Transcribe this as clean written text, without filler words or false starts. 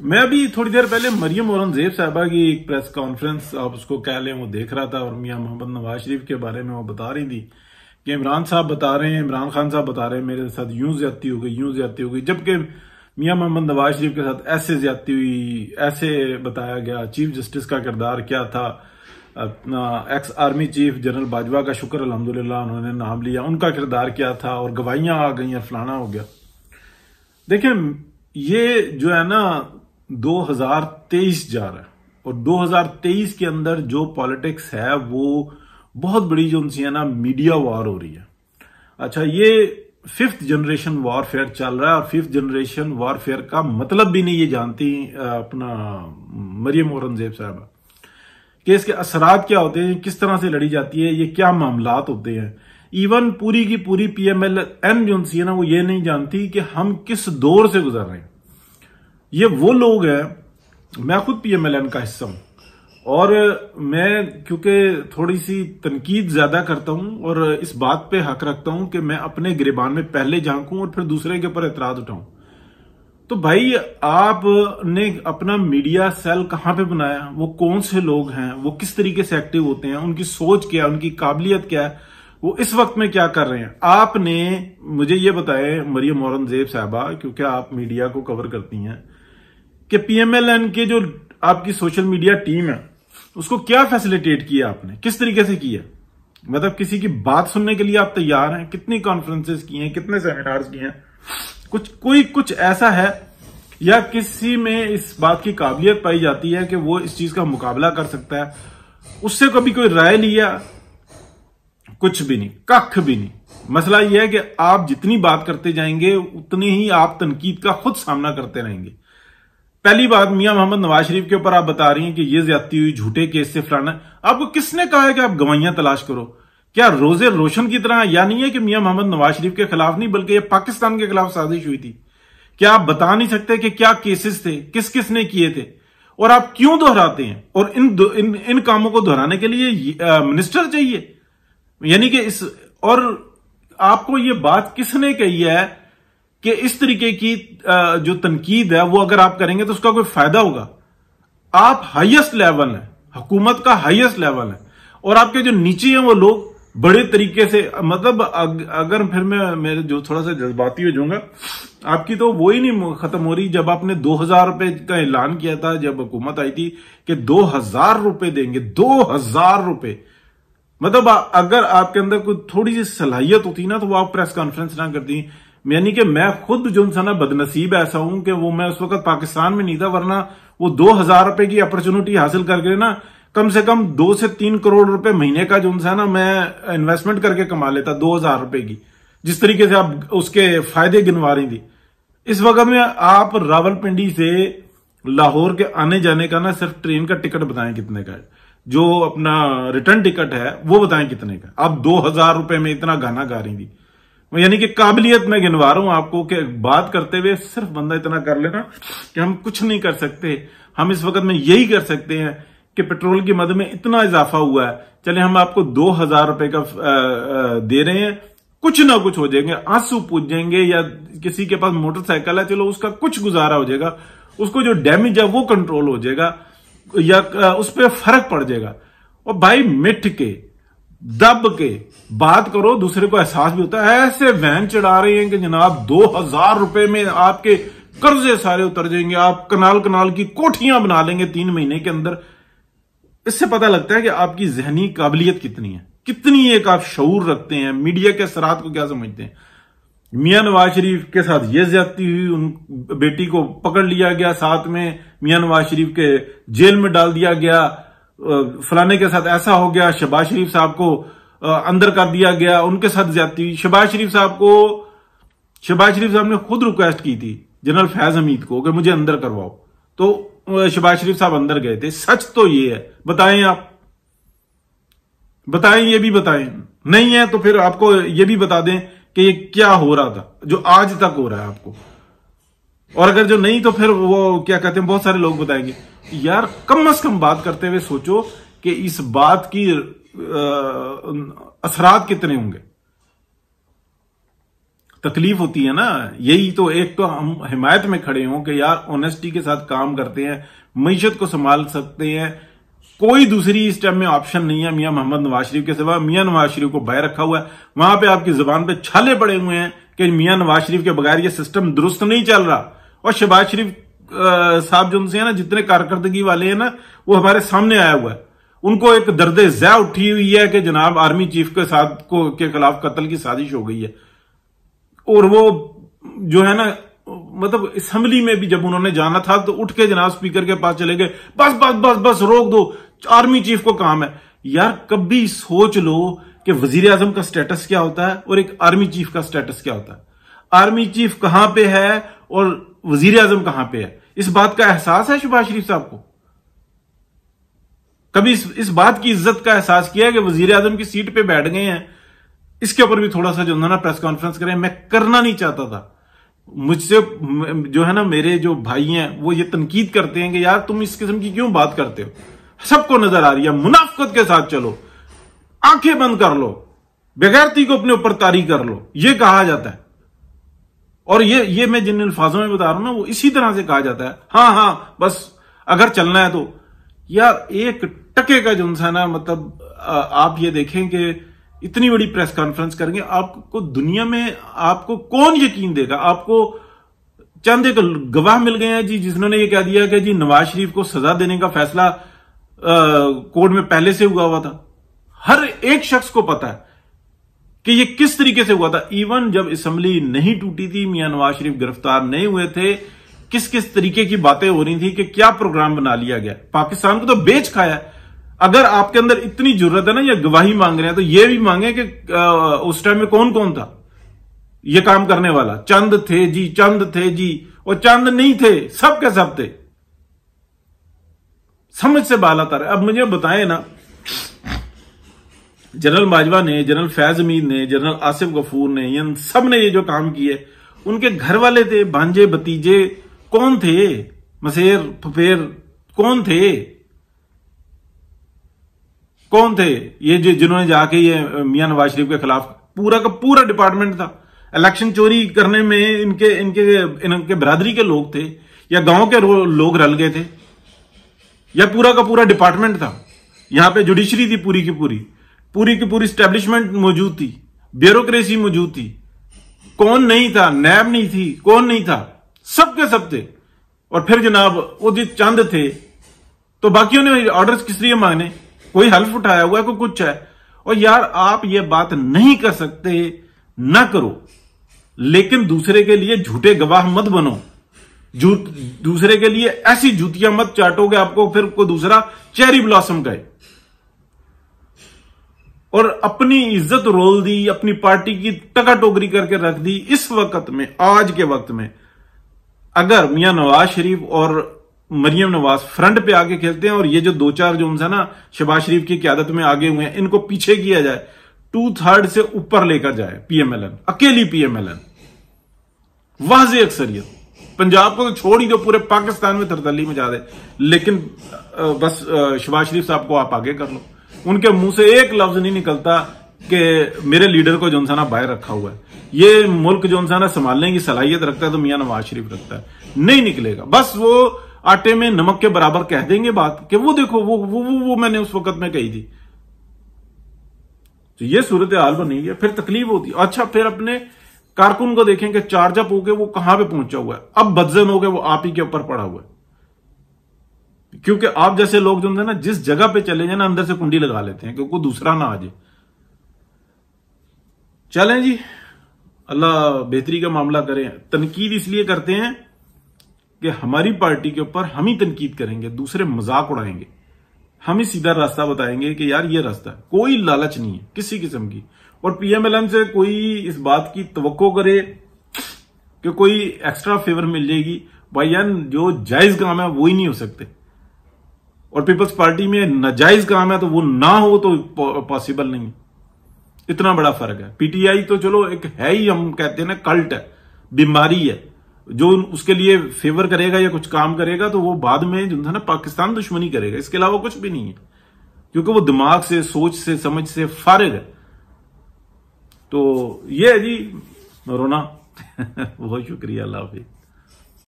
मैं अभी थोड़ी देर पहले मरियम औरंगजेब साहबा की एक प्रेस कॉन्फ्रेंस, आप उसको कह लें, वो देख रहा था और मियां मोहम्मद नवाज शरीफ के बारे में वो बता रही थी कि इमरान साहब बता रहे हैं, इमरान खान साहब बता रहे हैं मेरे साथ यूं ज्यादती हो गई, यूं ज्यादती हो गई, जबकि मियां मोहम्मद नवाज शरीफ के साथ ऐसे ज्यादती हुई, ऐसे बताया गया। चीफ जस्टिस का किरदार क्या था, अपना ex army chief general Bajwa का शुक्र अल्हम्दुलिल्लाह उन्होंने नाम लिया, उनका किरदार क्या था और गवाहियां आ गई, फलाना हो गया। देखें, ये जो है ना 2023 जा रहा है और 2023 के अंदर जो पॉलिटिक्स है वो बहुत बड़ी जो उनसे है ना मीडिया वॉर हो रही है। अच्छा, ये 5th जनरेशन वॉरफेयर चल रहा है और 5th जनरेशन वॉरफेयर का मतलब भी नहीं ये जानती अपना मरियम औरंगजेब साहब कि इसके असरात क्या होते हैं, किस तरह से लड़ी जाती है, ये क्या मामलात होते हैं। इवन पूरी की पूरी PMLN जो है ना वो ये नहीं जानती कि हम किस दौर से गुजर रहे हैं। ये वो लोग हैं, मैं खुद PMLN का हिस्सा हूं और मैं क्योंकि थोड़ी सी तनकीद ज्यादा करता हूं और इस बात पे हक रखता हूं कि मैं अपने गिरेबान में पहले झांकूं और फिर दूसरे के ऊपर एतराज उठाऊं। तो भाई, आपने अपना मीडिया सेल कहां पे बनाया, वो कौन से लोग हैं, वो किस तरीके से एक्टिव होते हैं, उनकी सोच क्या है, उनकी काबिलियत क्या है, वो इस वक्त में क्या कर रहे हैं। आपने मुझे ये बताए मरियम औरंगजेब साहबा, क्योंकि आप मीडिया को कवर करती हैं, कि PMLN के जो आपकी सोशल मीडिया टीम है उसको क्या फैसिलिटेट किया आपने, किस तरीके से किया। मतलब किसी की बात सुनने के लिए आप तैयार हैं, कितनी कॉन्फ्रेंसेस की हैं, कितने सेमिनार्स किए हैं, कुछ ऐसा है या किसी में इस बात की काबिलियत पाई जाती है कि वो इस चीज का मुकाबला कर सकता है, उससे कभी कोई राय लिया? कुछ भी नहीं, कख भी नहीं। मसला यह है कि आप जितनी बात करते जाएंगे उतनी ही आप तनकीद का खुद सामना करते रहेंगे। पहली बात, मियां मोहम्मद नवाज शरीफ के ऊपर आप बता रही हैं कि ये ज्यादती हुई, झूठे केस से फलाना। आपको किसने कहा है कि आप गवाहियां तलाश करो? क्या रोजे रोशन की तरह या नहीं है कि मियां मोहम्मद नवाज शरीफ के खिलाफ नहीं बल्कि ये पाकिस्तान के खिलाफ साजिश हुई थी? क्या आप बता नहीं सकते कि क्या केसेस थे, किस किस ने किए थे, और आप क्यों दोहराते हैं? और इन कामों को दोहराने के लिए मिनिस्टर चाहिए, यानी कि और आपको ये बात किसने कही है कि इस तरीके की जो तनकीद है वो अगर आप करेंगे तो उसका कोई फायदा होगा? आप हाईएस्ट लेवल है, हुकूमत का हाईएस्ट लेवल है, और आपके जो नीचे हैं वो लोग बड़े तरीके से, मतलब अगर फिर मैं मेरे जो थोड़ा सा जज्बाती हो जाऊंगा, आपकी तो वो ही नहीं खत्म हो रही। जब आपने 2000 रुपए का ऐलान किया था, जब हुकूमत आई थी कि 2000 रुपए देंगे, 2000 रुपए, मतलब अगर आपके अंदर कोई थोड़ी सी सलाहियत होती ना तो वो आप प्रेस कॉन्फ्रेंस ना करती। यानी कि मैं खुद जो ना बदनसीब ऐसा हूं कि वो मैं उस वक्त पाकिस्तान में नहीं था, वरना वो 2000 रुपए की अपॉर्चुनिटी हासिल करके ना कम से कम 2 से 3 करोड़ रुपए महीने का जो ना मैं इन्वेस्टमेंट करके कमा लेता 2000 रुपए की, जिस तरीके से आप उसके फायदे गिनवा रही थी। इस वक्त में आप रावलपिंडी से लाहौर के आने जाने का ना सिर्फ ट्रेन का टिकट बताएं कितने का है, जो अपना रिटर्न टिकट है वो बताएं कितने का। आप 2000 रुपए में इतना गाना गा रही थी। यानी कि काबिलियत मैं गिनवा रहा हूं आपको कि बात करते हुए सिर्फ बंदा इतना कर लेना कि हम कुछ नहीं कर सकते। हम इस वक्त में यही कर सकते हैं कि पेट्रोल की मद में इतना इजाफा हुआ है, चले हम आपको 2000 रुपए का दे रहे हैं, कुछ ना कुछ हो जाएंगे, आंसू पूछ जाएंगे, या किसी के पास मोटरसाइकिल है, चलो उसका कुछ गुजारा हो जाएगा, उसको जो डैमेज है वो कंट्रोल हो जाएगा या उस पर फर्क पड़ जाएगा। और भाई, मिट के दब के बात करो, दूसरे को एहसास भी होता है। ऐसे वैन चढ़ा रहे हैं कि जनाब 2000 रुपए में आपके कर्जे सारे उतर जाएंगे, आप कनाल की कोठियां बना लेंगे 3 महीने के अंदर। इससे पता लगता है कि आपकी जहनी काबिलियत कितनी है, कितनी एक आप शऊर रखते हैं, मीडिया के असरात को क्या समझते हैं। मियां नवाज शरीफ के साथ ये ज्यादती हुई, उन बेटी को पकड़ लिया गया, साथ में मियां नवाज शरीफ के जेल में डाल दिया गया, फलाने के साथ ऐसा हो गया, शहबाज शरीफ साहब को अंदर कर दिया गया, उनके साथ ज्यादती हुई। शहबाज शरीफ साहब ने खुद रिक्वेस्ट की थी जनरल फैज हमीद को कि मुझे अंदर करवाओ, तो शहबाज शरीफ साहब अंदर गए थे। सच तो ये है, बताएं, आप बताएं, ये भी बताएं। नहीं है तो फिर आपको ये भी बता दें कि ये क्या हो रहा था जो आज तक हो रहा है आपको। और अगर जो नहीं तो फिर वो क्या कहते हैं, बहुत सारे लोग बताएंगे। यार, कम से कम बात करते हुए सोचो कि इस बात की असरात कितने होंगे। तकलीफ होती है ना। यही तो, एक तो हम हिमायत में खड़े हों कि यार ऑनेस्टी के साथ काम करते हैं, मईशत को संभाल सकते हैं, कोई दूसरी इस टाइम में ऑप्शन नहीं है मियां मोहम्मद नवाज शरीफ के सिवा। मियां नवाज शरीफ को बाहर रखा हुआ है, वहां पे आपकी जुबान पे छाले पड़े हुए हैं कि मियां नवाज शरीफ के बगैर ये सिस्टम दुरुस्त नहीं चल रहा। और शहबाज शरीफ साहब जो उनसे है ना, जितने कारकर्दगी वाले हैं ना, वो हमारे सामने आया हुआ है। उनको एक दर्द ज़ा उठी हुई है कि जनाब आर्मी चीफ के साथ के खिलाफ कत्ल की साजिश हो गई है। और वो जो है ना, मतलब असेंबली में भी जब उन्होंने जाना था तो उठ के जनाब स्पीकर के पास चले गए, बस बस बस बस रोक दो, आर्मी चीफ को काम है। यार कभी सोच लो कि वजीर आजम का स्टेटस क्या होता है और एक आर्मी चीफ का स्टेटस क्या होता है। आर्मी चीफ कहां पे है और वजीर आजम कहां पे है, इस बात का एहसास है शहबाज शरीफ साहब को? कभी इस बात की इज्जत का एहसास किया है कि वजीर आजम की सीट पे बैठ गए हैं? इसके ऊपर भी थोड़ा सा जो ना प्रेस कॉन्फ्रेंस करें, मैं करना नहीं चाहता था। मुझसे जो है ना मेरे जो भाई हैं वो ये तनकीद करते हैं कि यार तुम इस किस्म की क्यों बात करते हो, सबको नजर आ रही है, मुनाफिकत के साथ चलो, आंखें बंद कर लो, बेगैरती को अपने ऊपर तारी कर लो, ये कहा जाता है। और ये मैं जिन अल्फाजों में बता रहा हूं ना, वो इसी तरह से कहा जाता है। हाँ बस अगर चलना है तो। यार एक टके का जो है ना, मतलब आप ये देखें कि इतनी बड़ी प्रेस कॉन्फ्रेंस करेंगे, आपको दुनिया में आपको कौन यकीन देगा? आपको चंद एक गवाह मिल गए हैं जी, जिन्होंने ये कह दिया कि जी नवाज शरीफ को सजा देने का फैसला कोर्ट में पहले से हुआ था। हर एक शख्स को पता है कि ये किस तरीके से हुआ था। इवन जब असेंबली नहीं टूटी थी, मियां नवाज शरीफ गिरफ्तार नहीं हुए थे, किस किस तरीके की बातें हो रही थी कि क्या प्रोग्राम बना लिया गया। पाकिस्तान को तो बेच खाया। अगर आपके अंदर इतनी जरूरत है ना, ये गवाही मांग रहे हैं, तो ये भी मांगे कि उस टाइम में कौन कौन था ये काम करने वाला। चंद थे जी, चंद थे जी, और चंद नहीं थे, सब के सब थे। समझ से बाल आता रहा। अब मुझे बताएं ना, जनरल बाजवा ने, जनरल फैज हमीद ने, जनरल आसिफ गफूर ने, इन सब ने ये जो काम किए, उनके घर वाले थे, भांजे भतीजे कौन थे, मसेर फफेर कौन थे, कौन थे ये जिन्होंने जाके ये मियां नवाज शरीफ के खिलाफ पूरा का पूरा डिपार्टमेंट था। इलेक्शन चोरी करने में इनके बरादरी के लोग थे या गांव के लोग रल गए थे, या पूरा का पूरा डिपार्टमेंट था। यहां पे जुडिशरी थी पूरी की पूरी स्टैब्लिशमेंट मौजूद थी, ब्यूरोक्रेसी मौजूद थी। कौन नहीं था? नैब नहीं थी, कौन नहीं था? सब के सब थे। और फिर जनाब वो जो चंद थे, तो बाकियों ने ऑर्डर्स किस लिए मांगने? कोई हल्फ उठाया हुआ है, कोई कुछ है। और यार आप ये बात नहीं कर सकते, ना करो, लेकिन दूसरे के लिए झूठे गवाह मत बनो। दूसरे के लिए ऐसी जूतियां मत चाटोगे आपको फिर कोई दूसरा चेरी ब्लॉसम कहे। और अपनी इज्जत रोल दी, अपनी पार्टी की टका टोकरी करके रख दी। इस वक्त में, आज के वक्त में, अगर मियां नवाज शरीफ और मरियम नवाज फ्रंट पे आके खेलते हैं और ये जो 2-4 जो है ना शहबाज शरीफ की क्यादत में आगे हुए हैं, इनको पीछे किया जाए, 2/3 से ऊपर लेकर जाए पीएमएलएन, अकेली पीएमएलएन, वाज़ेह अक्सरियत, पंजाब को तो छोड़ ही दो, पूरे पाकिस्तान में तरतली मचा दे, लेकिन बस शहबाज शरीफ साहब को आप आगे कर लो। उनके मुंह से एक लफ्ज नहीं निकलता कि मेरे लीडर को जो ना बाहर रखा हुआ है, ये मुल्क जो ना संभालने की सलाहियत रखता है तो मियां नवाज शरीफ रखता है, नहीं निकलेगा। बस वो आटे में नमक के बराबर कह देंगे बात कि वो देखो वो मैंने उस वक्त में कही थी। तो ये सूरत हाल बनी है, फिर तकलीफ होती है। अच्छा, फिर अपने कारकुन को देखें कि चार्ज अप होकर वो कहां पे पहुंचा हुआ है। अब बदजन हो गए, वो आप ही के ऊपर पड़ा हुआ है, क्योंकि आप जैसे लोग जो है ना, जिस जगह पे चले जाए ना, अंदर से कुंडी लगा लेते हैं कि कोई दूसरा ना आ जाए। चलें जी, अल्लाह बेहतरी का मामला करें। तनकीद इसलिए करते हैं कि हमारी पार्टी के ऊपर हम ही तनकीद करेंगे, दूसरे मजाक उड़ाएंगे, हम ही सीधा रास्ता बताएंगे कि यार ये रास्ता है। कोई लालच नहीं है किसी किस्म की। और पीएमएलएन से कोई इस बात की तवक्को करे कि कोई एक्स्ट्रा फेवर मिल जाएगी, भाईजान जो जायज काम है वो ही नहीं हो सकते। और पीपल्स पार्टी में नाजायज काम है तो वो ना हो तो पॉसिबल नहीं। इतना बड़ा फर्क है। पीटीआई तो चलो एक है ही, हम कहते हैं ना कल्ट है, बीमारी है। जो उसके लिए फेवर करेगा या कुछ काम करेगा तो वो बाद में जो है ना पाकिस्तान दुश्मनी करेगा, इसके अलावा कुछ भी नहीं है, क्योंकि वो दिमाग से, सोच से, समझ से फारिग है। तो ये है जी, रोना बहुत शुक्रिया, अल्लाह हाफिज़।